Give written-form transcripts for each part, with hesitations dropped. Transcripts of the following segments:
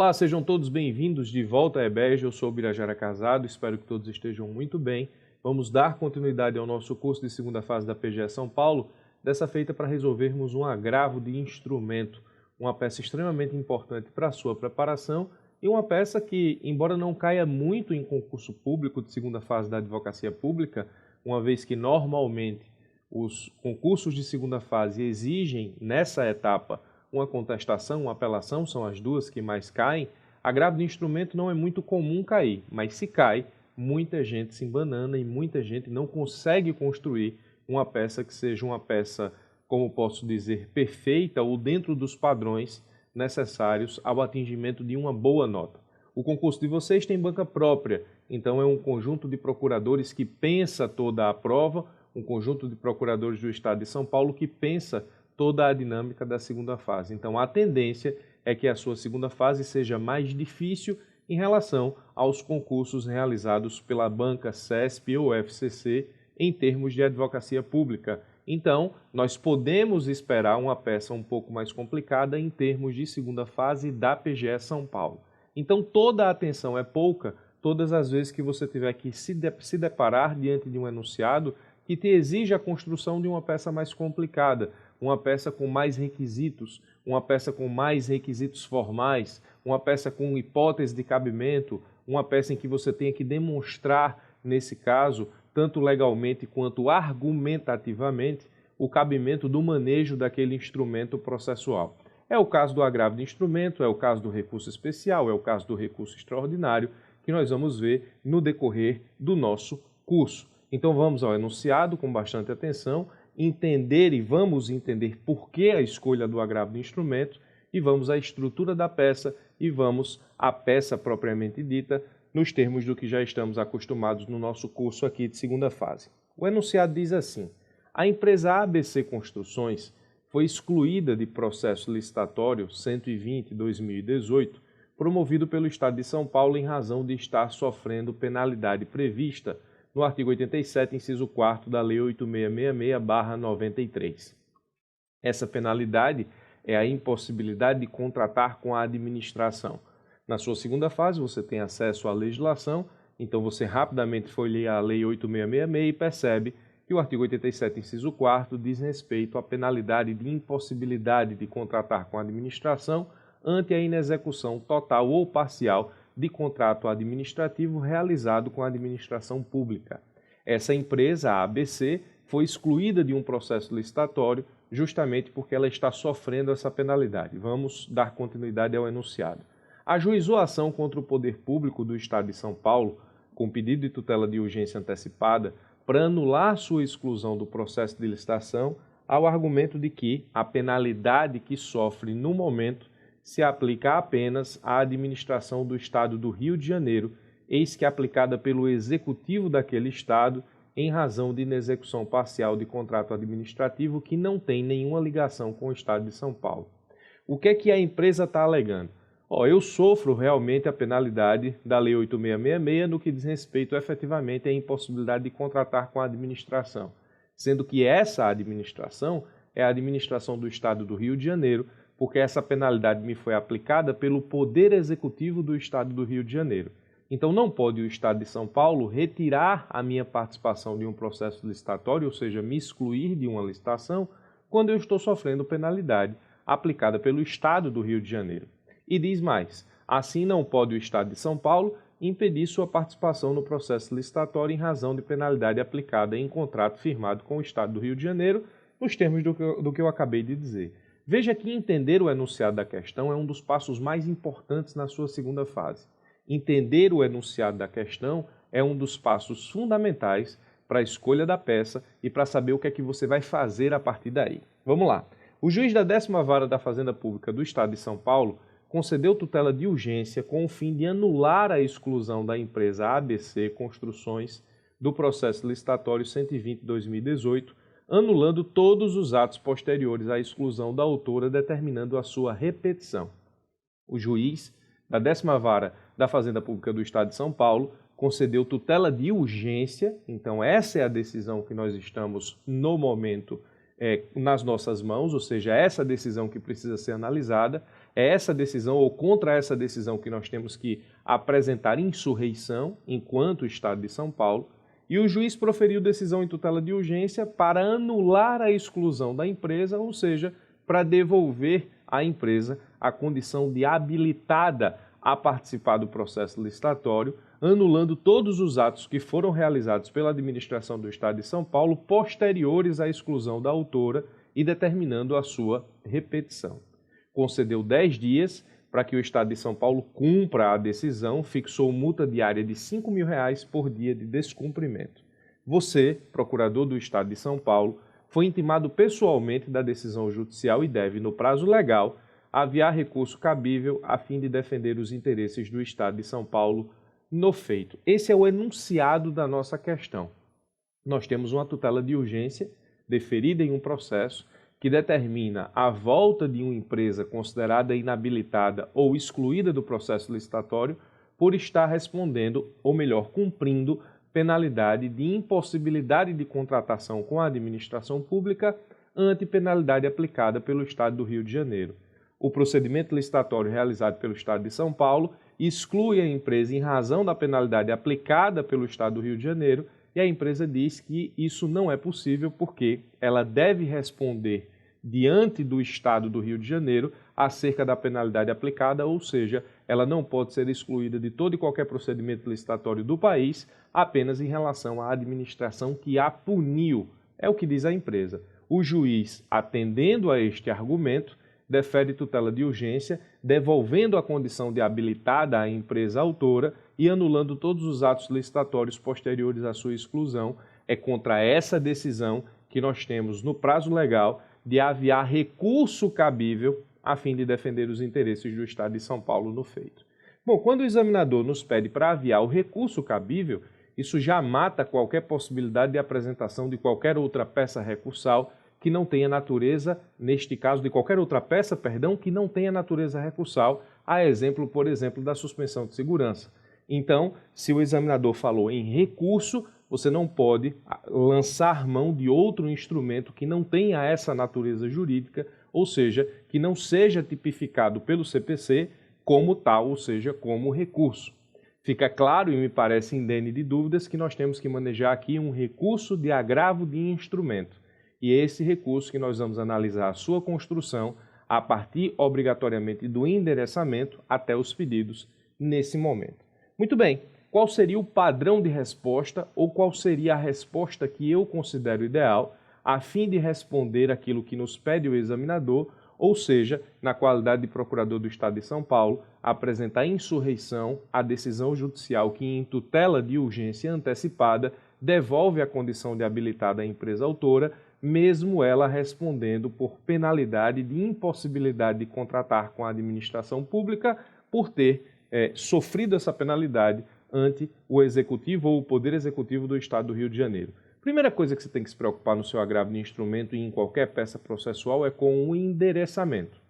Olá, sejam todos bem-vindos de volta a EBEJ. Eu sou o Birajara Casado, espero que todos estejam muito bem. Vamos dar continuidade ao nosso curso de segunda fase da PGE São Paulo, dessa feita para resolvermos um agravo de instrumento, uma peça extremamente importante para a sua preparação e uma peça que, embora não caia muito em concurso público de segunda fase da advocacia pública, uma vez que normalmente os concursos de segunda fase exigem nessa etapa uma contestação, uma apelação, são as duas que mais caem, agravo de instrumento não é muito comum cair, mas se cai, muita gente se embanana e muita gente não consegue construir uma peça que seja uma peça, como posso dizer, perfeita ou dentro dos padrões necessários ao atingimento de uma boa nota. O concurso de vocês tem banca própria, então é um conjunto de procuradores que pensa toda a prova, um conjunto de procuradores do Estado de São Paulo que pensa toda a dinâmica da segunda fase. Então, a tendência é que a sua segunda fase seja mais difícil em relação aos concursos realizados pela banca CESP ou FCC em termos de advocacia pública. Então, nós podemos esperar uma peça um pouco mais complicada em termos de segunda fase da PGE São Paulo. Então, toda a atenção é pouca todas as vezes que você tiver que se deparar diante de um enunciado que te exige a construção de uma peça mais complicada, uma peça com mais requisitos, uma peça com mais requisitos formais, uma peça com hipótese de cabimento, uma peça em que você tenha que demonstrar, nesse caso, tanto legalmente quanto argumentativamente, o cabimento do manejo daquele instrumento processual. É o caso do agravo de instrumento, é o caso do recurso especial, é o caso do recurso extraordinário, que nós vamos ver no decorrer do nosso curso. Então vamos ao enunciado com bastante atenção, vamos entender por que a escolha do agravo de instrumento e vamos à estrutura da peça e vamos à peça propriamente dita nos termos do que já estamos acostumados no nosso curso aqui de segunda fase. O enunciado diz assim: a empresa ABC Construções foi excluída de processo licitatório 120/2018, promovido pelo Estado de São Paulo em razão de estar sofrendo penalidade prevista no artigo 87, inciso 4º da Lei 8666/93. Essa penalidade é a impossibilidade de contratar com a administração. Na sua segunda fase, você tem acesso à legislação, então você rapidamente folheia a Lei 8666 e percebe que o artigo 87, inciso 4º, diz respeito à penalidade de impossibilidade de contratar com a administração ante a inexecução total ou parcial de contrato administrativo realizado com a administração pública. Essa empresa, a ABC, foi excluída de um processo licitatório justamente porque ela está sofrendo essa penalidade. Vamos dar continuidade ao enunciado. Ajuizou a ação contra o Poder Público do Estado de São Paulo, com pedido de tutela de urgência antecipada, para anular sua exclusão do processo de licitação, ao argumento de que a penalidade que sofre no momento se aplica apenas à administração do Estado do Rio de Janeiro, eis que aplicada pelo Executivo daquele Estado em razão de inexecução parcial de contrato administrativo que não tem nenhuma ligação com o Estado de São Paulo. O que é que a empresa está alegando? Eu sofro realmente a penalidade da Lei 8666 no que diz respeito efetivamente à impossibilidade de contratar com a administração, sendo que essa administração é a administração do Estado do Rio de Janeiro, porque essa penalidade me foi aplicada pelo Poder Executivo do Estado do Rio de Janeiro. Então não pode o Estado de São Paulo retirar a minha participação de um processo licitatório, ou seja, me excluir de uma licitação, quando eu estou sofrendo penalidade aplicada pelo Estado do Rio de Janeiro. E diz mais, assim não pode o Estado de São Paulo impedir sua participação no processo licitatório em razão de penalidade aplicada em contrato firmado com o Estado do Rio de Janeiro, nos termos do que eu acabei de dizer. Veja que entender o enunciado da questão é um dos passos mais importantes na sua segunda fase. Entender o enunciado da questão é um dos passos fundamentais para a escolha da peça e para saber o que é que você vai fazer a partir daí. Vamos lá. O juiz da 10ª Vara da Fazenda Pública do Estado de São Paulo concedeu tutela de urgência com o fim de anular a exclusão da empresa ABC Construções do processo licitatório 120/2018, anulando todos os atos posteriores à exclusão da autora, determinando a sua repetição. O juiz da 10ª Vara da Fazenda Pública do Estado de São Paulo concedeu tutela de urgência, então essa é a decisão que nós estamos, no momento, nas nossas mãos, ou seja, essa decisão que precisa ser analisada, é essa decisão ou contra essa decisão que nós temos que apresentar insurreição enquanto Estado de São Paulo, e o juiz proferiu decisão em tutela de urgência para anular a exclusão da empresa, ou seja, para devolver à empresa a condição de habilitada a participar do processo licitatório, anulando todos os atos que foram realizados pela administração do Estado de São Paulo posteriores à exclusão da autora e determinando a sua repetição. Concedeu 10 dias para que o Estado de São Paulo cumpra a decisão, fixou multa diária de R$ 5.000 por dia de descumprimento. Você, procurador do Estado de São Paulo, foi intimado pessoalmente da decisão judicial e deve, no prazo legal, aviar recurso cabível a fim de defender os interesses do Estado de São Paulo no feito. Esse é o enunciado da nossa questão. Nós temos uma tutela de urgência deferida em um processo que determina a volta de uma empresa considerada inabilitada ou excluída do processo licitatório por estar respondendo, ou melhor, cumprindo penalidade de impossibilidade de contratação com a administração pública ante penalidade aplicada pelo Estado do Rio de Janeiro. O procedimento licitatório realizado pelo Estado de São Paulo exclui a empresa em razão da penalidade aplicada pelo Estado do Rio de Janeiro e a empresa diz que isso não é possível porque ela deve responder diante do Estado do Rio de Janeiro acerca da penalidade aplicada, ou seja, ela não pode ser excluída de todo e qualquer procedimento licitatório do país apenas em relação à administração que a puniu. É o que diz a empresa. O juiz, atendendo a este argumento, defere tutela de urgência, devolvendo a condição de habilitada à empresa autora e anulando todos os atos licitatórios posteriores à sua exclusão. É contra essa decisão que nós temos, no prazo legal, de aviar recurso cabível a fim de defender os interesses do Estado de São Paulo no feito. Bom, quando o examinador nos pede para aviar o recurso cabível, isso já mata qualquer possibilidade de apresentação de qualquer outra peça recursal que não tenha natureza, neste caso, de qualquer outra peça, que não tenha natureza recursal, a exemplo, por exemplo, da suspensão de segurança. Então, se o examinador falou em recurso, você não pode lançar mão de outro instrumento que não tenha essa natureza jurídica, ou seja, que não seja tipificado pelo CPC como tal, ou seja, como recurso. Fica claro e me parece indene de dúvidas que nós temos que manejar aqui um recurso de agravo de instrumento. E é esse recurso que nós vamos analisar a sua construção a partir, obrigatoriamente, do endereçamento até os pedidos nesse momento. Muito bem, qual seria o padrão de resposta ou qual seria a resposta que eu considero ideal a fim de responder aquilo que nos pede o examinador, ou seja, na qualidade de procurador do Estado de São Paulo, apresentar insurreição à decisão judicial que, em tutela de urgência antecipada, devolve a condição de habilitada à empresa autora, mesmo ela respondendo por penalidade de impossibilidade de contratar com a administração pública por ter sofrido essa penalidade ante o Executivo ou o Poder Executivo do Estado do Rio de Janeiro. Primeira coisa que você tem que se preocupar no seu agravo de instrumento e em qualquer peça processual é com o endereçamento.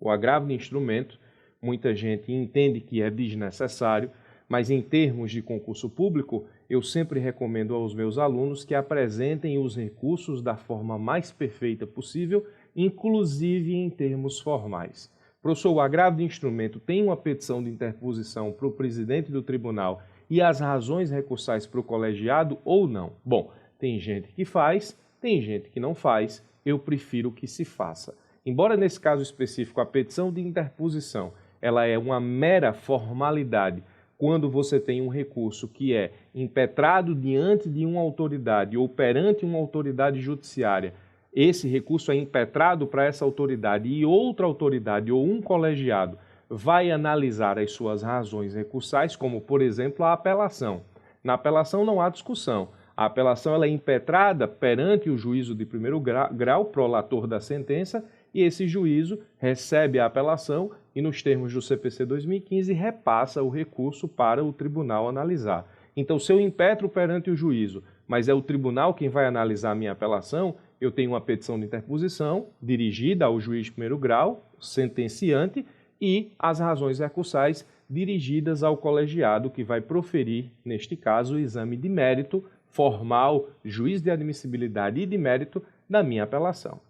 O agravo de instrumento, muita gente entende que é desnecessário, mas em termos de concurso público, eu sempre recomendo aos meus alunos que apresentem os recursos da forma mais perfeita possível, inclusive em termos formais. Professor, o agravo de instrumento tem uma petição de interposição para o presidente do tribunal e as razões recursais para o colegiado ou não? Bom, tem gente que faz, tem gente que não faz, eu prefiro que se faça. Embora nesse caso específico a petição de interposição ela é uma mera formalidade, quando você tem um recurso que é impetrado diante de uma autoridade ou perante uma autoridade judiciária, esse recurso é impetrado para essa autoridade e outra autoridade ou um colegiado vai analisar as suas razões recursais, como, por exemplo, a apelação. Na apelação não há discussão. A apelação ela é impetrada perante o juízo de primeiro grau, prolator da sentença, e esse juízo recebe a apelação e, nos termos do CPC 2015, repassa o recurso para o tribunal analisar. Então, se eu impetro perante o juízo, mas é o tribunal quem vai analisar a minha apelação, eu tenho uma petição de interposição dirigida ao juiz de primeiro grau, sentenciante, e as razões recursais dirigidas ao colegiado que vai proferir, neste caso, o exame de mérito formal, juiz de admissibilidade e de mérito da minha apelação.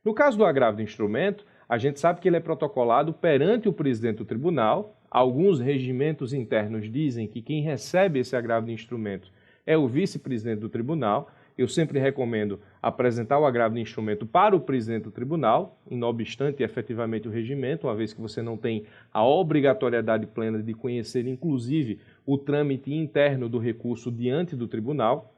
No caso do agravo de instrumento, a gente sabe que ele é protocolado perante o presidente do tribunal. Alguns regimentos internos dizem que quem recebe esse agravo de instrumento é o vice-presidente do tribunal. Eu sempre recomendo apresentar o agravo de instrumento para o presidente do tribunal, não obstante efetivamente o regimento, uma vez que você não tem a obrigatoriedade plena de conhecer, inclusive, o trâmite interno do recurso diante do tribunal.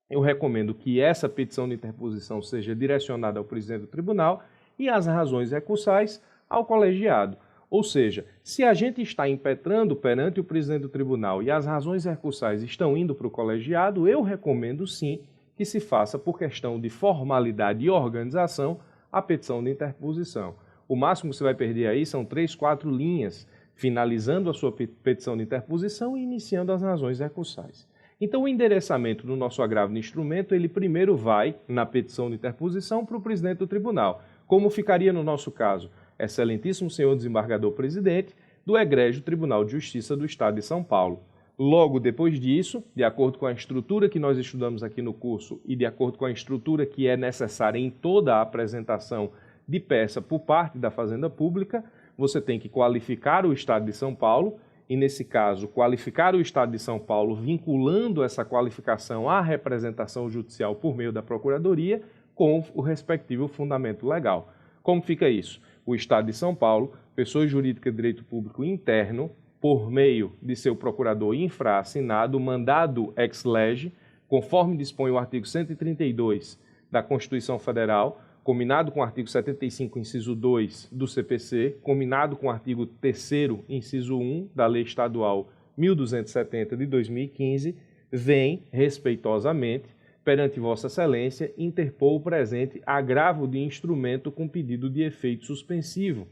Eu recomendo que essa petição de interposição seja direcionada ao presidente do tribunal e as razões recursais ao colegiado. Ou seja, se a gente está impetrando perante o presidente do tribunal e as razões recursais estão indo para o colegiado, eu recomendo sim que se faça, por questão de formalidade e organização, a petição de interposição. O máximo que você vai perder aí são 3, 4 linhas, finalizando a sua petição de interposição e iniciando as razões recursais. Então, o endereçamento do nosso agravo de instrumento, ele primeiro vai, na petição de interposição, para o presidente do tribunal. Como ficaria no nosso caso? Excelentíssimo senhor desembargador presidente do Egrégio Tribunal de Justiça do Estado de São Paulo. Logo depois disso, de acordo com a estrutura que nós estudamos aqui no curso e de acordo com a estrutura que é necessária em toda a apresentação de peça por parte da Fazenda Pública, você tem que qualificar o Estado de São Paulo e, nesse caso, qualificar o Estado de São Paulo vinculando essa qualificação à representação judicial por meio da Procuradoria com o respectivo fundamento legal. Como fica isso? O Estado de São Paulo, pessoa jurídica de direito público interno, por meio de seu procurador infra-assinado, mandado ex lege, conforme dispõe o artigo 132 da Constituição Federal, combinado com o artigo 75, inciso 2 do CPC, combinado com o artigo 3º, inciso 1 da Lei Estadual 1270 de 2015, vem, respeitosamente, perante Vossa Excelência, interpor o presente agravo de instrumento com pedido de efeito suspensivo.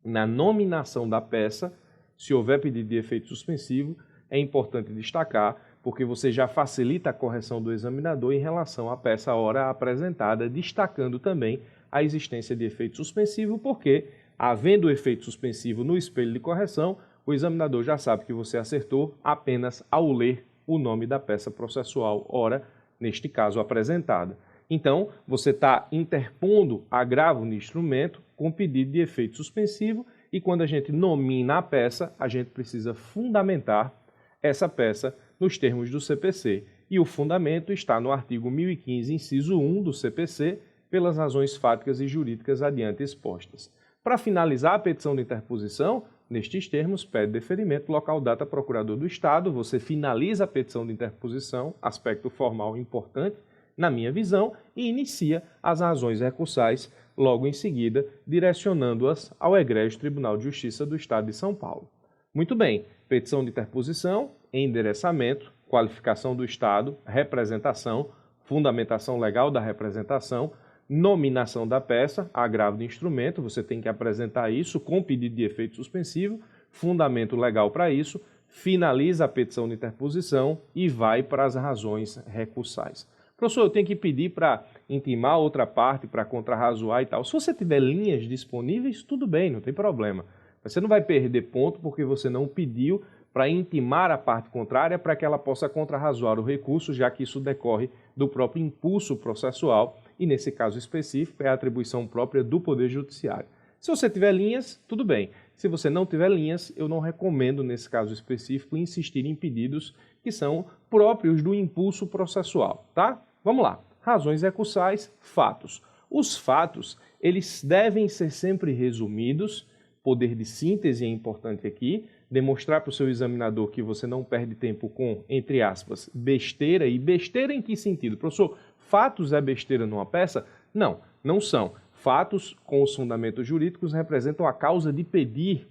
Na nominação da peça, se houver pedido de efeito suspensivo, é importante destacar, porque você já facilita a correção do examinador em relação à peça ora apresentada, destacando também a existência de efeito suspensivo, porque, havendo efeito suspensivo no espelho de correção, o examinador já sabe que você acertou apenas ao ler o nome da peça processual, ora, neste caso, apresentada. Então, você está interpondo agravo de instrumento com pedido de efeito suspensivo e quando a gente nomina a peça, a gente precisa fundamentar essa peça nos termos do CPC. E o fundamento está no artigo 1015, inciso 1 do CPC, pelas razões fáticas e jurídicas adiante expostas. Para finalizar a petição de interposição, nestes termos, pede deferimento local data procurador do Estado, você finaliza a petição de interposição, aspecto formal importante, na minha visão, e inicia as razões recursais logo em seguida, direcionando-as ao Egrégio Tribunal de Justiça do Estado de São Paulo. Muito bem, petição de interposição, endereçamento, qualificação do Estado, representação, fundamentação legal da representação, nominação da peça, agravo de instrumento, você tem que apresentar isso com pedido de efeito suspensivo, fundamento legal para isso, finaliza a petição de interposição e vai para as razões recursais. Professor, eu tenho que pedir para intimar outra parte, para contrarrazoar e tal. Se você tiver linhas disponíveis, tudo bem, não tem problema. Mas você não vai perder ponto porque você não pediu para intimar a parte contrária para que ela possa contrarrazoar o recurso, já que isso decorre do próprio impulso processual e, nesse caso específico, é a atribuição própria do Poder Judiciário. Se você tiver linhas, tudo bem. Se você não tiver linhas, eu não recomendo, nesse caso específico, insistir em pedidos que são próprios do impulso processual, tá? Vamos lá. Razões recursais, fatos. Os fatos, eles devem ser sempre resumidos, poder de síntese é importante aqui, demonstrar para o seu examinador que você não perde tempo com, entre aspas, besteira. E besteira em que sentido? Professor, fatos é besteira numa peça? Não, não são. Fatos com os fundamentos jurídicos representam a causa de pedir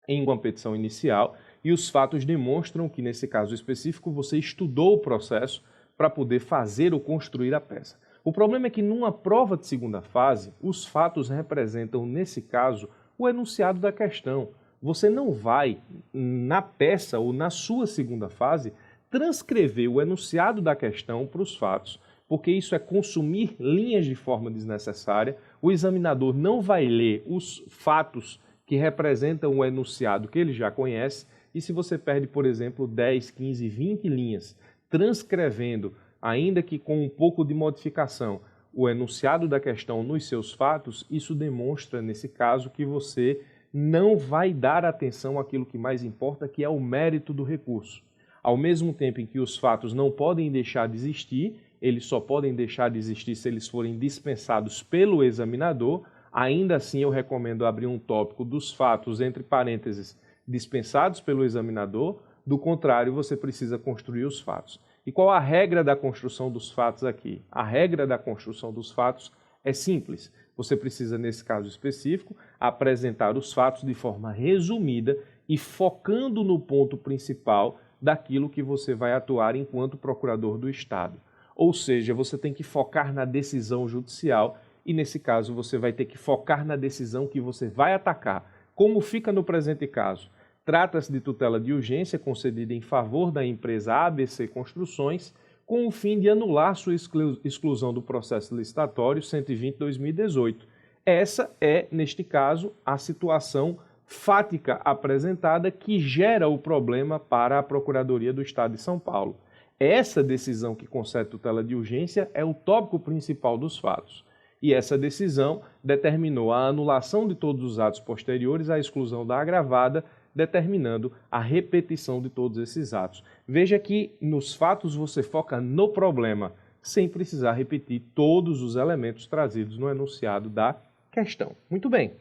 em uma petição inicial e os fatos demonstram que, nesse caso específico, você estudou o processo para poder fazer ou construir a peça. O problema é que, numa prova de segunda fase, os fatos representam, nesse caso, o enunciado da questão. Você não vai, na peça ou na sua segunda fase, transcrever o enunciado da questão para os fatos, porque isso é consumir linhas de forma desnecessária. O examinador não vai ler os fatos que representam o enunciado que ele já conhece, e se você perde, por exemplo, 10, 15, 20 linhas transcrevendo, ainda que com um pouco de modificação, o enunciado da questão nos seus fatos, isso demonstra, nesse caso, que você não vai dar atenção àquilo que mais importa, que é o mérito do recurso. Ao mesmo tempo em que os fatos não podem deixar de existir, eles só podem deixar de existir se eles forem dispensados pelo examinador. Ainda assim, eu recomendo abrir um tópico dos fatos, entre parênteses, dispensados pelo examinador. Do contrário, você precisa construir os fatos. E qual a regra da construção dos fatos aqui? A regra da construção dos fatos é simples. Você precisa, nesse caso específico, apresentar os fatos de forma resumida e focando no ponto principal daquilo que você vai atuar enquanto procurador do Estado. Ou seja, você tem que focar na decisão judicial e, nesse caso, você vai ter que focar na decisão que você vai atacar. Como fica no presente caso? Trata-se de tutela de urgência concedida em favor da empresa ABC Construções, com o fim de anular sua exclusão do processo licitatório 120/2018. Essa é, neste caso, a situação fática apresentada que gera o problema para a Procuradoria do Estado de São Paulo. Essa decisão que concede tutela de urgência é o tópico principal dos fatos. E essa decisão determinou a anulação de todos os atos posteriores à exclusão da agravada, determinando a repetição de todos esses atos. Veja que nos fatos você foca no problema, sem precisar repetir todos os elementos trazidos no enunciado da questão. Muito bem.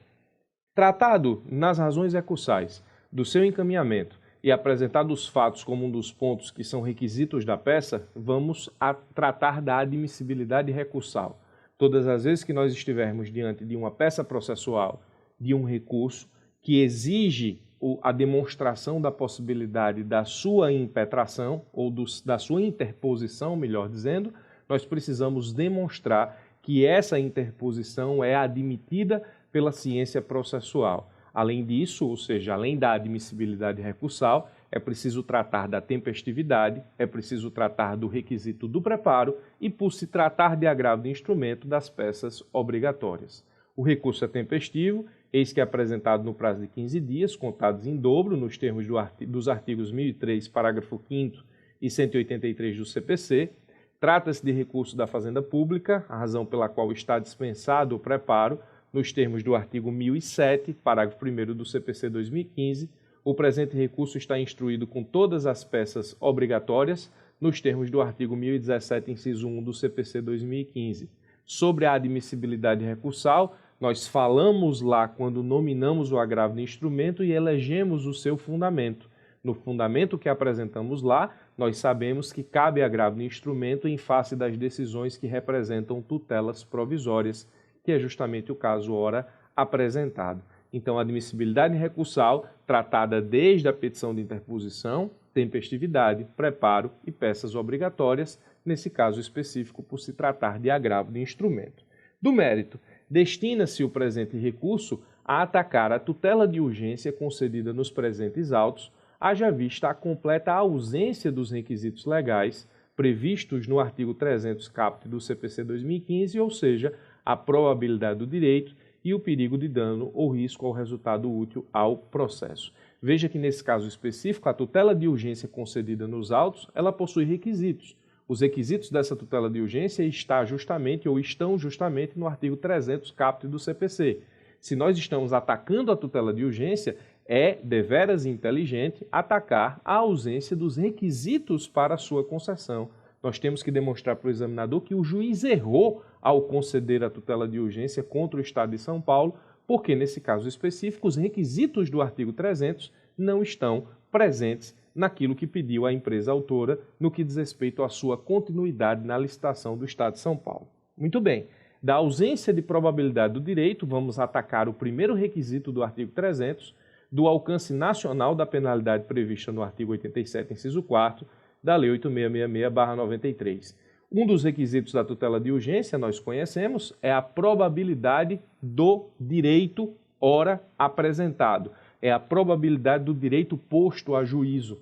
Tratado nas razões recursais do seu encaminhamento e apresentado os fatos como um dos pontos que são requisitos da peça, vamos a tratar da admissibilidade recursal. Todas as vezes que nós estivermos diante de uma peça processual, de um recurso que exige a demonstração da possibilidade da sua impetração ou da sua interposição, melhor dizendo, nós precisamos demonstrar que essa interposição é admitida pela ciência processual. Além disso, ou seja, além da admissibilidade recursal, é preciso tratar da tempestividade, é preciso tratar do requisito do preparo e, por se tratar de agravo de instrumento, das peças obrigatórias. O recurso é tempestivo, eis que é apresentado no prazo de 15 dias, contados em dobro, nos termos dos artigos 1003, parágrafo 5º e 183 do CPC. Trata-se de recurso da Fazenda Pública, a razão pela qual está dispensado o preparo, nos termos do artigo 1007, parágrafo 1º do CPC 2015, o presente recurso está instruído com todas as peças obrigatórias, nos termos do artigo 1017, inciso 1 do CPC 2015. Sobre a admissibilidade recursal, nós falamos lá quando nominamos o agravo de instrumento e elegemos o seu fundamento. No fundamento que apresentamos lá, nós sabemos que cabe agravo de instrumento em face das decisões que representam tutelas provisórias, que é justamente o caso ora apresentado. Então, a admissibilidade recursal, tratada desde a petição de interposição, tempestividade, preparo e peças obrigatórias, nesse caso específico, por se tratar de agravo de instrumento. Do mérito, destina-se o presente recurso a atacar a tutela de urgência concedida nos presentes autos, haja vista a completa ausência dos requisitos legais previstos no artigo 300 caput do CPC 2015, ou seja, a probabilidade do direito e o perigo de dano ou risco ao resultado útil ao processo. Veja que nesse caso específico, a tutela de urgência concedida nos autos, ela possui requisitos. Os requisitos dessa tutela de urgência estão justamente no artigo 300 caput do CPC. Se nós estamos atacando a tutela de urgência, é deveras inteligente atacar a ausência dos requisitos para a sua concessão. Nós temos que demonstrar para o examinador que o juiz errou ao conceder a tutela de urgência contra o Estado de São Paulo, porque, nesse caso específico, os requisitos do artigo 300 não estão presentes naquilo que pediu a empresa autora no que diz respeito à sua continuidade na licitação do Estado de São Paulo. Muito bem. Da ausência de probabilidade do direito, vamos atacar o primeiro requisito do artigo 300, do alcance nacional da penalidade prevista no artigo 87, inciso 4º, da Lei 8666/93. Um dos requisitos da tutela de urgência, nós conhecemos, é a probabilidade do direito ora apresentado. É a probabilidade do direito posto a juízo.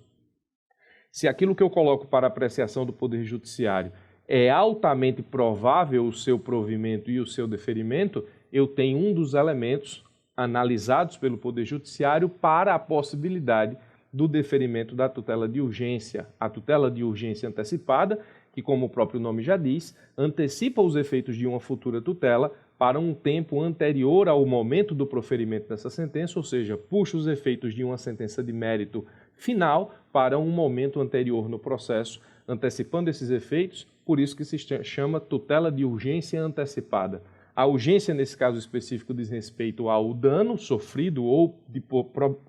Se aquilo que eu coloco para apreciação do Poder Judiciário é altamente provável o seu provimento e o seu deferimento, eu tenho um dos elementos analisados pelo Poder Judiciário para a possibilidade do deferimento da tutela de urgência. A tutela de urgência antecipada, que, como o próprio nome já diz, antecipa os efeitos de uma futura tutela para um tempo anterior ao momento do proferimento dessa sentença, ou seja, puxa os efeitos de uma sentença de mérito final para um momento anterior no processo, antecipando esses efeitos, por isso que se chama tutela de urgência antecipada. A urgência, nesse caso específico, diz respeito ao dano sofrido ou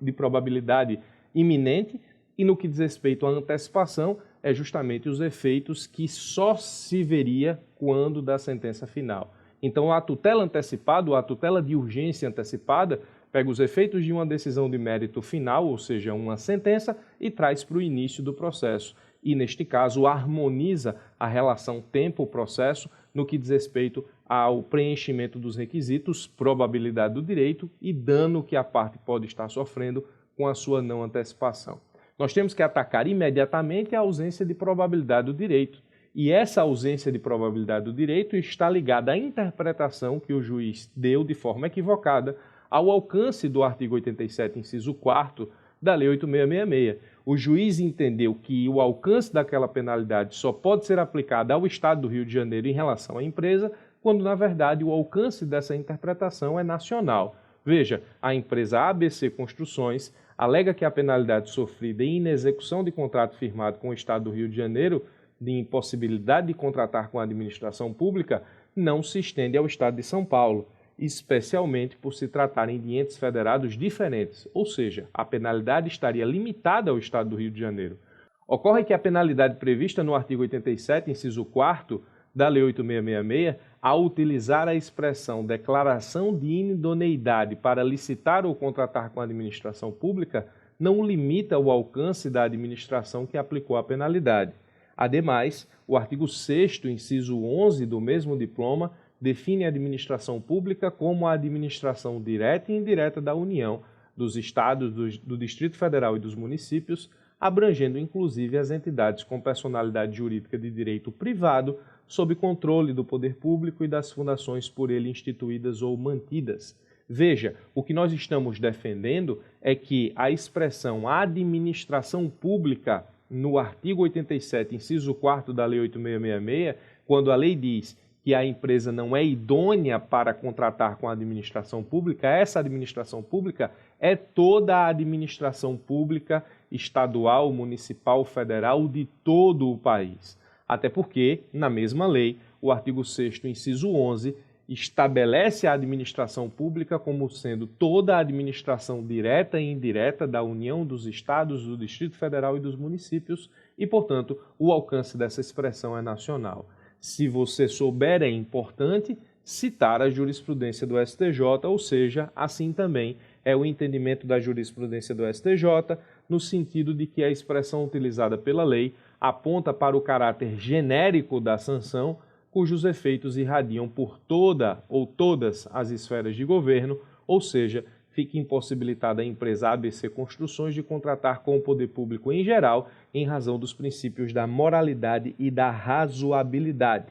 de probabilidade iminente, e no que diz respeito à antecipação, é justamente os efeitos que só se veria quando da sentença final. Então, a tutela antecipada, ou a tutela de urgência antecipada, pega os efeitos de uma decisão de mérito final, ou seja, uma sentença, e traz para o início do processo. E, neste caso, harmoniza a relação tempo-processo no que diz respeito ao preenchimento dos requisitos, probabilidade do direito e dano que a parte pode estar sofrendo com a sua não antecipação. Nós temos que atacar imediatamente a ausência de probabilidade do direito. E essa ausência de probabilidade do direito está ligada à interpretação que o juiz deu de forma equivocada ao alcance do artigo 87, inciso 4º da Lei 8.666. O juiz entendeu que o alcance daquela penalidade só pode ser aplicado ao Estado do Rio de Janeiro em relação à empresa, quando, na verdade, o alcance dessa interpretação é nacional. Veja, a empresa ABC Construções alega que a penalidade sofrida em inexecução de contrato firmado com o Estado do Rio de Janeiro de impossibilidade de contratar com a administração pública não se estende ao Estado de São Paulo, especialmente por se tratarem de entes federados diferentes, ou seja, a penalidade estaria limitada ao Estado do Rio de Janeiro. Ocorre que a penalidade prevista no artigo 87, inciso 4º da Lei 8.666, ao utilizar a expressão declaração de inidoneidade para licitar ou contratar com a administração pública, não limita o alcance da administração que aplicou a penalidade. Ademais, o artigo 6º, inciso 11 do mesmo diploma, define a administração pública como a administração direta e indireta da União, dos Estados, do Distrito Federal e dos municípios, abrangendo inclusive as entidades com personalidade jurídica de direito privado, sob controle do poder público e das fundações por ele instituídas ou mantidas. Veja, o que nós estamos defendendo é que a expressão administração pública no artigo 87, inciso 4º da Lei 8.666, quando a lei diz que a empresa não é idônea para contratar com a administração pública, essa administração pública é toda a administração pública estadual, municipal, federal de todo o país. Até porque, na mesma lei, o artigo 6º, inciso 11, estabelece a administração pública como sendo toda a administração direta e indireta da União, dos Estados, do Distrito Federal e dos municípios e, portanto, o alcance dessa expressão é nacional. Se você souber, é importante citar a jurisprudência do STJ, ou seja, assim também é o entendimento da jurisprudência do STJ, no sentido de que a expressão utilizada pela lei aponta para o caráter genérico da sanção, cujos efeitos irradiam por toda ou todas as esferas de governo, ou seja, fica impossibilitada a empresa ABC Construções de contratar com o poder público em geral, em razão dos princípios da moralidade e da razoabilidade.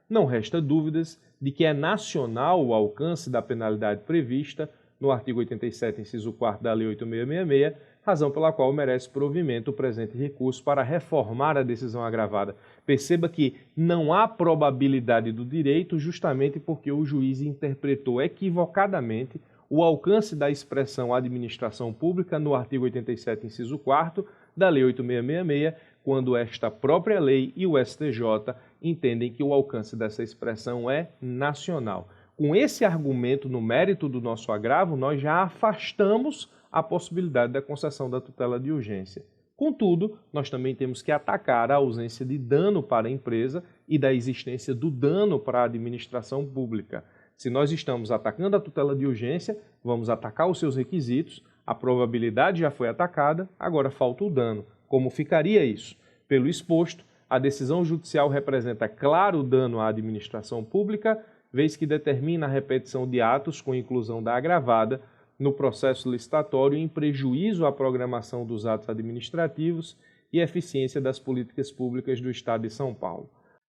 Não resta dúvidas de que é nacional o alcance da penalidade prevista no artigo 87, inciso 4º da Lei 8.666, razão pela qual merece provimento o presente recurso para reformar a decisão agravada. Perceba que não há probabilidade do direito justamente porque o juiz interpretou equivocadamente o alcance da expressão administração pública no artigo 87, inciso 4º da Lei 8.666, quando esta própria lei e o STJ entendem que o alcance dessa expressão é nacional. Com esse argumento no mérito do nosso agravo, nós já afastamos a possibilidade da concessão da tutela de urgência. Contudo, nós também temos que atacar a ausência de dano para a empresa e da existência do dano para a administração pública. Se nós estamos atacando a tutela de urgência, vamos atacar os seus requisitos, a probabilidade já foi atacada, agora falta o dano. Como ficaria isso? Pelo exposto, a decisão judicial representa claro dano à administração pública, vez que determina a repetição de atos com inclusão da agravada no processo licitatório em prejuízo à programação dos atos administrativos e eficiência das políticas públicas do Estado de São Paulo.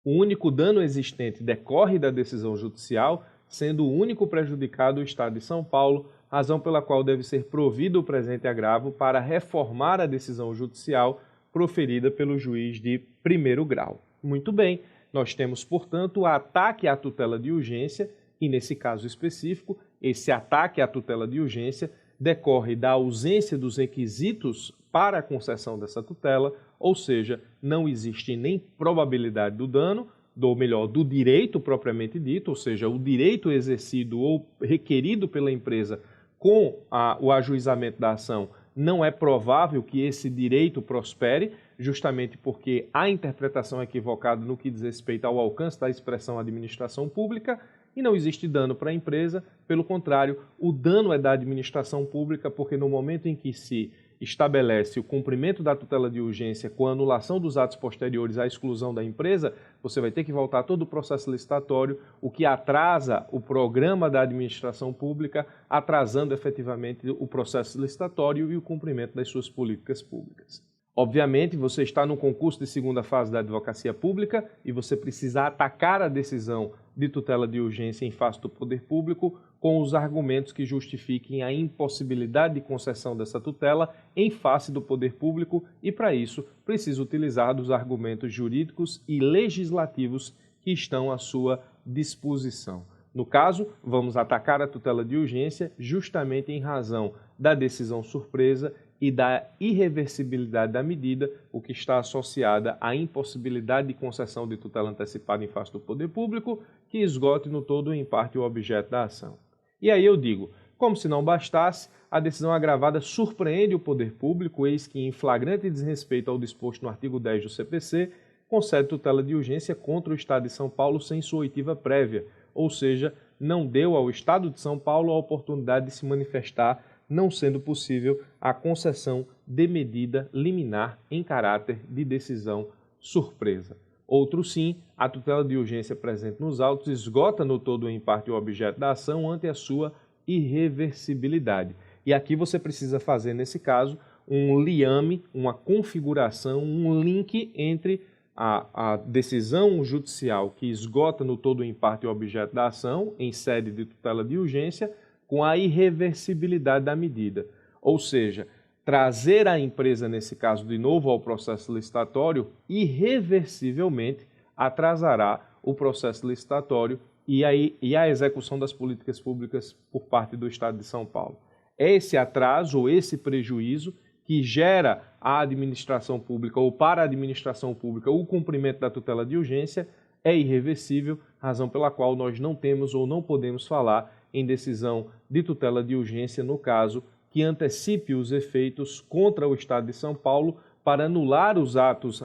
O único dano existente decorre da decisão judicial, sendo o único prejudicado o Estado de São Paulo, razão pela qual deve ser provido o presente agravo para reformar a decisão judicial proferida pelo juiz de primeiro grau. Muito bem, nós temos, portanto, o ataque à tutela de urgência e, nesse caso específico, esse ataque à tutela de urgência decorre da ausência dos requisitos para a concessão dessa tutela, ou seja, não existe nem probabilidade do dano, ou melhor, do direito propriamente dito, ou seja, o direito exercido ou requerido pela empresa com o ajuizamento da ação, não é provável que esse direito prospere, justamente porque há interpretação equivocada no que diz respeito ao alcance da expressão administração pública e não existe dano para a empresa, pelo contrário, o dano é da administração pública, porque no momento em que se estabelece o cumprimento da tutela de urgência com a anulação dos atos posteriores à exclusão da empresa, você vai ter que voltar todo o processo licitatório, o que atrasa o programa da administração pública, atrasando efetivamente o processo licitatório e o cumprimento das suas políticas públicas. Obviamente, você está no concurso de segunda fase da advocacia pública e você precisa atacar a decisão de tutela de urgência em face do poder público com os argumentos que justifiquem a impossibilidade de concessão dessa tutela em face do poder público e, para isso, precisa utilizar dos argumentos jurídicos e legislativos que estão à sua disposição. No caso, vamos atacar a tutela de urgência justamente em razão da decisão surpresa e da irreversibilidade da medida, o que está associada à impossibilidade de concessão de tutela antecipada em face do poder público, que esgote no todo ou em parte o objeto da ação. E aí eu digo, como se não bastasse, a decisão agravada surpreende o poder público, eis que, em flagrante desrespeito ao disposto no artigo 10 do CPC, concede tutela de urgência contra o Estado de São Paulo sem sua oitiva prévia, ou seja, não deu ao Estado de São Paulo a oportunidade de se manifestar, não sendo possível a concessão de medida liminar em caráter de decisão surpresa. Outro sim, a tutela de urgência presente nos autos esgota no todo ou em parte o objeto da ação ante a sua irreversibilidade. E aqui você precisa fazer, nesse caso, um liame, uma configuração, um link entre a decisão judicial que esgota no todo ou em parte o objeto da ação, em sede de tutela de urgência, com a irreversibilidade da medida. Ou seja, trazer a empresa, nesse caso, de novo ao processo licitatório, irreversivelmente atrasará o processo licitatório e a execução das políticas públicas por parte do Estado de São Paulo. Esse atraso ou esse prejuízo que gera à administração pública ou para a administração pública o cumprimento da tutela de urgência é irreversível, razão pela qual nós não temos ou não podemos falar em decisão de tutela de urgência no caso que antecipe os efeitos contra o Estado de São Paulo para anular os atos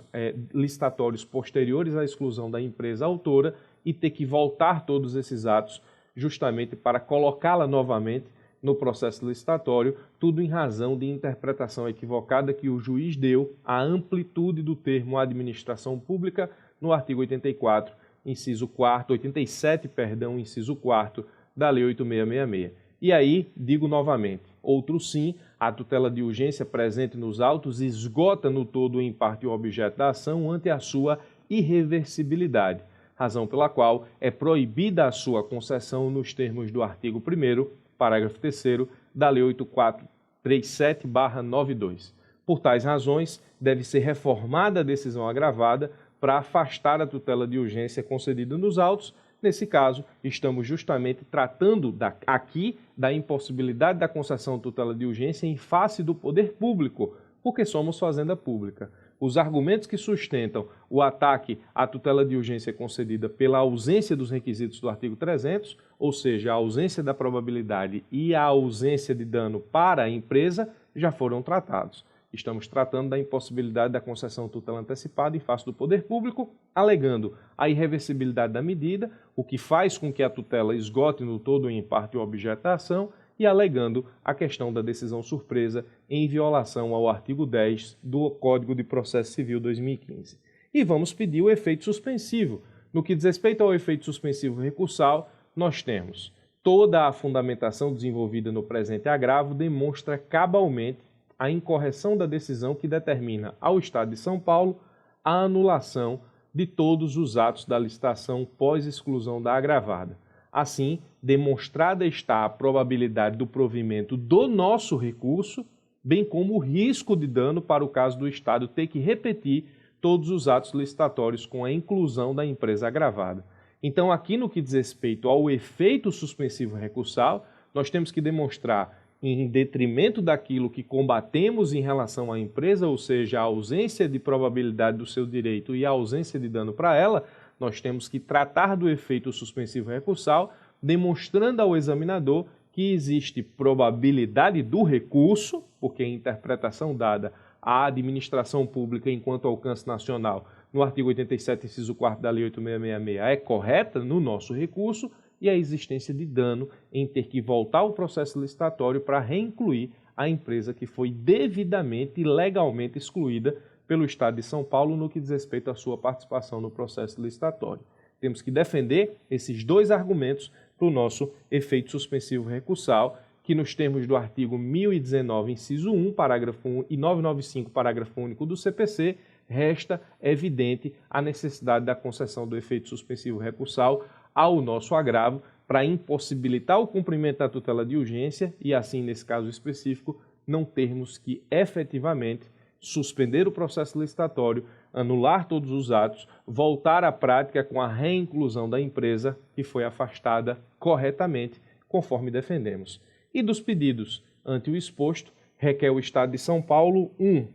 licitatórios posteriores à exclusão da empresa autora e ter que voltar todos esses atos justamente para colocá-la novamente no processo licitatório, tudo em razão de interpretação equivocada que o juiz deu à amplitude do termo administração pública no artigo 84, inciso 4º, 87, perdão, inciso 4º da Lei 8666. E aí, digo novamente, outro sim, a tutela de urgência presente nos autos esgota no todo ou em parte o objeto da ação ante a sua irreversibilidade, razão pela qual é proibida a sua concessão nos termos do artigo 1º, parágrafo 3º da Lei 8437/92. Por tais razões, deve ser reformada a decisão agravada para afastar a tutela de urgência concedida nos autos. Nesse caso, estamos justamente tratando aqui da impossibilidade da concessão de tutela de urgência em face do poder público, porque somos fazenda pública. Os argumentos que sustentam o ataque à tutela de urgência concedida pela ausência dos requisitos do artigo 300, ou seja, a ausência da probabilidade e a ausência de dano para a empresa, já foram tratados. Estamos tratando da impossibilidade da concessão de tutela antecipada em face do poder público, alegando a irreversibilidade da medida, o que faz com que a tutela esgote no todo ou em parte o objeto da ação, e alegando a questão da decisão surpresa em violação ao artigo 10 do Código de Processo Civil 2015. E vamos pedir o efeito suspensivo. No que diz respeito ao efeito suspensivo recursal, nós temos toda a fundamentação desenvolvida no presente agravo demonstra cabalmente a incorreção da decisão que determina ao Estado de São Paulo a anulação de todos os atos da licitação pós-exclusão da agravada. Assim, demonstrada está a probabilidade do provimento do nosso recurso, bem como o risco de dano para o caso do Estado ter que repetir todos os atos licitatórios com a inclusão da empresa agravada. Então, aqui no que diz respeito ao efeito suspensivo recursal, nós temos que demonstrar, em detrimento daquilo que combatemos em relação à empresa, ou seja, a ausência de probabilidade do seu direito e a ausência de dano para ela, nós temos que tratar do efeito suspensivo recursal, demonstrando ao examinador que existe probabilidade do recurso, porque a interpretação dada à administração pública enquanto alcance nacional, no artigo 87, inciso 4º da Lei 8666, é correta no nosso recurso, e a existência de dano em ter que voltar ao processo licitatório para reincluir a empresa que foi devidamente e legalmente excluída pelo Estado de São Paulo no que diz respeito à sua participação no processo licitatório. Temos que defender esses dois argumentos para o nosso efeito suspensivo recursal, que nos termos do artigo 1019, inciso 1, parágrafo 1 e 995, parágrafo único do CPC, resta evidente a necessidade da concessão do efeito suspensivo recursal ao nosso agravo para impossibilitar o cumprimento da tutela de urgência e, assim, nesse caso específico, não termos que efetivamente suspender o processo licitatório, anular todos os atos, voltar à prática com a reinclusão da empresa que foi afastada corretamente, conforme defendemos. E dos pedidos ante o exposto, requer o Estado de São Paulo 1.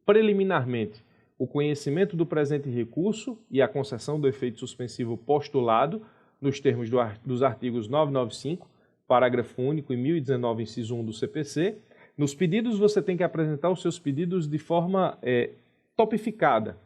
Preliminarmente, o conhecimento do presente recurso e a concessão do efeito suspensivo postulado, nos termos dos artigos 995, parágrafo único e 1019, inciso 1 do CPC. Nos pedidos, você tem que apresentar os seus pedidos de forma topificada,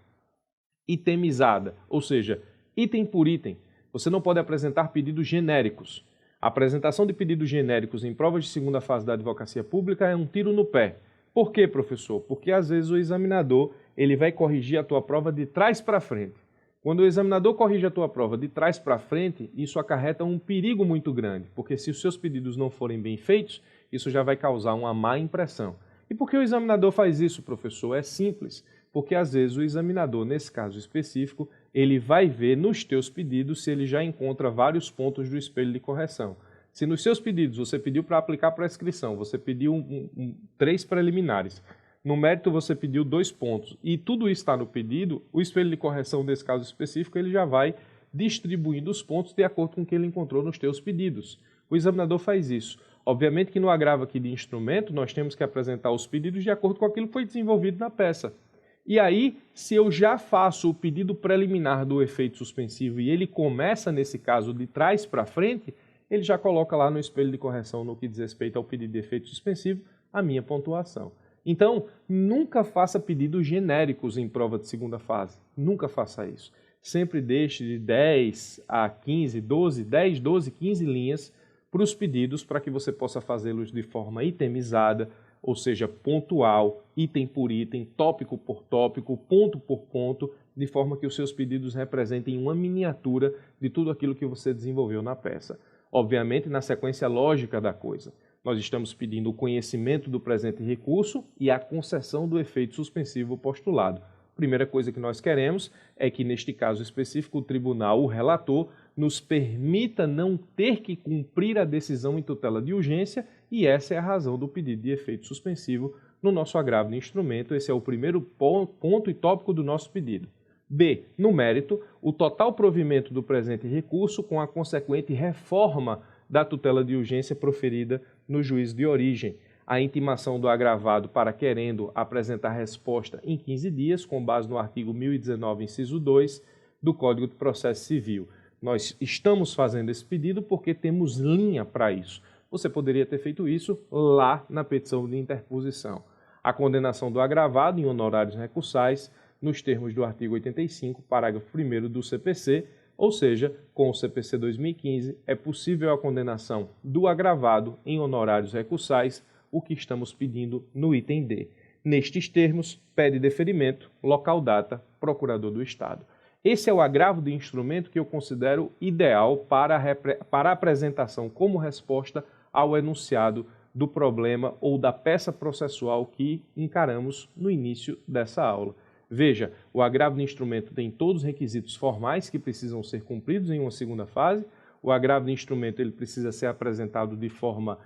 itemizada, ou seja, item por item. Você não pode apresentar pedidos genéricos. A apresentação de pedidos genéricos em provas de segunda fase da advocacia pública é um tiro no pé. Por quê, professor? Porque às vezes o examinador ele vai corrigir a tua prova de trás para frente. Quando o examinador corrige a tua prova de trás para frente, isso acarreta um perigo muito grande, porque se os seus pedidos não forem bem feitos, isso já vai causar uma má impressão. E por que o examinador faz isso, professor? É simples, porque às vezes o examinador, nesse caso específico, ele vai ver nos teus pedidos se ele já encontra vários pontos do espelho de correção. Se nos seus pedidos você pediu para aplicar prescrição, você pediu 3 preliminares, no mérito você pediu 2 pontos e tudo isso está no pedido, o espelho de correção desse caso específico ele já vai distribuindo os pontos de acordo com o que ele encontrou nos teus pedidos. O examinador faz isso. Obviamente que no agravo aqui de instrumento nós temos que apresentar os pedidos de acordo com aquilo que foi desenvolvido na peça. E aí, se eu já faço o pedido preliminar do efeito suspensivo e ele começa, nesse caso, de trás para frente, ele já coloca lá no espelho de correção, no que diz respeito ao pedido de efeito suspensivo, a minha pontuação. Então, nunca faça pedidos genéricos em prova de segunda fase. Nunca faça isso. Sempre deixe de 10 a 15, 12, 10, 12, 15 linhas para os pedidos para que você possa fazê-los de forma itemizada, ou seja, pontual, item por item, tópico por tópico, ponto por ponto, de forma que os seus pedidos representem uma miniatura de tudo aquilo que você desenvolveu na peça. Obviamente, na sequência lógica da coisa. Nós estamos pedindo o conhecimento do presente recurso e a concessão do efeito suspensivo postulado. Primeira coisa que nós queremos é que, neste caso específico, o tribunal, o relator, nos permita não ter que cumprir a decisão em tutela de urgência e essa é a razão do pedido de efeito suspensivo no nosso agravo de instrumento. Esse é o primeiro ponto e tópico do nosso pedido. B. No mérito, o total provimento do presente recurso com a consequente reforma da tutela de urgência proferida no juízo de origem. A intimação do agravado para querendo apresentar resposta em 15 dias, com base no artigo 1019, inciso 2 do Código de Processo Civil. Nós estamos fazendo esse pedido porque temos linha para isso. Você poderia ter feito isso lá na petição de interposição. A condenação do agravado em honorários recursais, nos termos do artigo 85, parágrafo 1º do CPC, ou seja, com o CPC 2015, é possível a condenação do agravado em honorários recursais, o que estamos pedindo no item D. Nestes termos, pede deferimento, local data, Procurador do Estado. Esse é o agravo de instrumento que eu considero ideal para a apresentação como resposta ao enunciado do problema ou da peça processual que encaramos no início dessa aula. Veja, o agravo de instrumento tem todos os requisitos formais que precisam ser cumpridos em uma segunda fase. O agravo de instrumento ele precisa ser apresentado de forma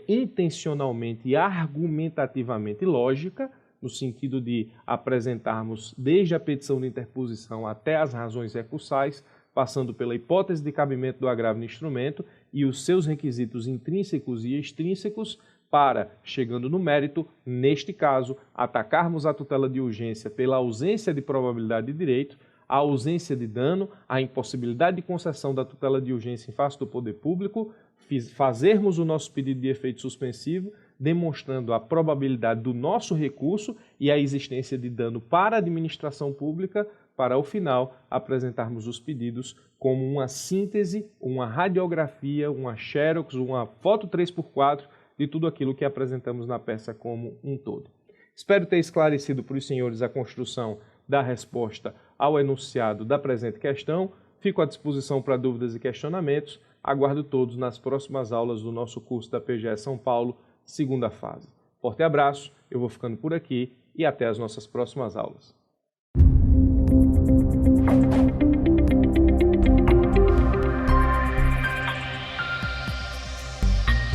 intencionalmente e argumentativamente lógica. no sentido de apresentarmos desde a petição de interposição até as razões recursais, passando pela hipótese de cabimento do agravo no instrumento e os seus requisitos intrínsecos e extrínsecos, para, chegando no mérito, neste caso, atacarmos a tutela de urgência pela ausência de probabilidade de direito, a ausência de dano, a impossibilidade de concessão da tutela de urgência em face do poder público, fazermos o nosso pedido de efeito suspensivo, demonstrando a probabilidade do nosso recurso e a existência de dano para a administração pública, para, ao final, apresentarmos os pedidos como uma síntese, uma radiografia, uma xerox, uma foto 3x4 de tudo aquilo que apresentamos na peça como um todo. Espero ter esclarecido para os senhores a construção da resposta ao enunciado da presente questão. Fico à disposição para dúvidas e questionamentos. Aguardo todos nas próximas aulas do nosso curso da PGE São Paulo, segunda fase. Forte abraço, eu vou ficando por aqui e até as nossas próximas aulas.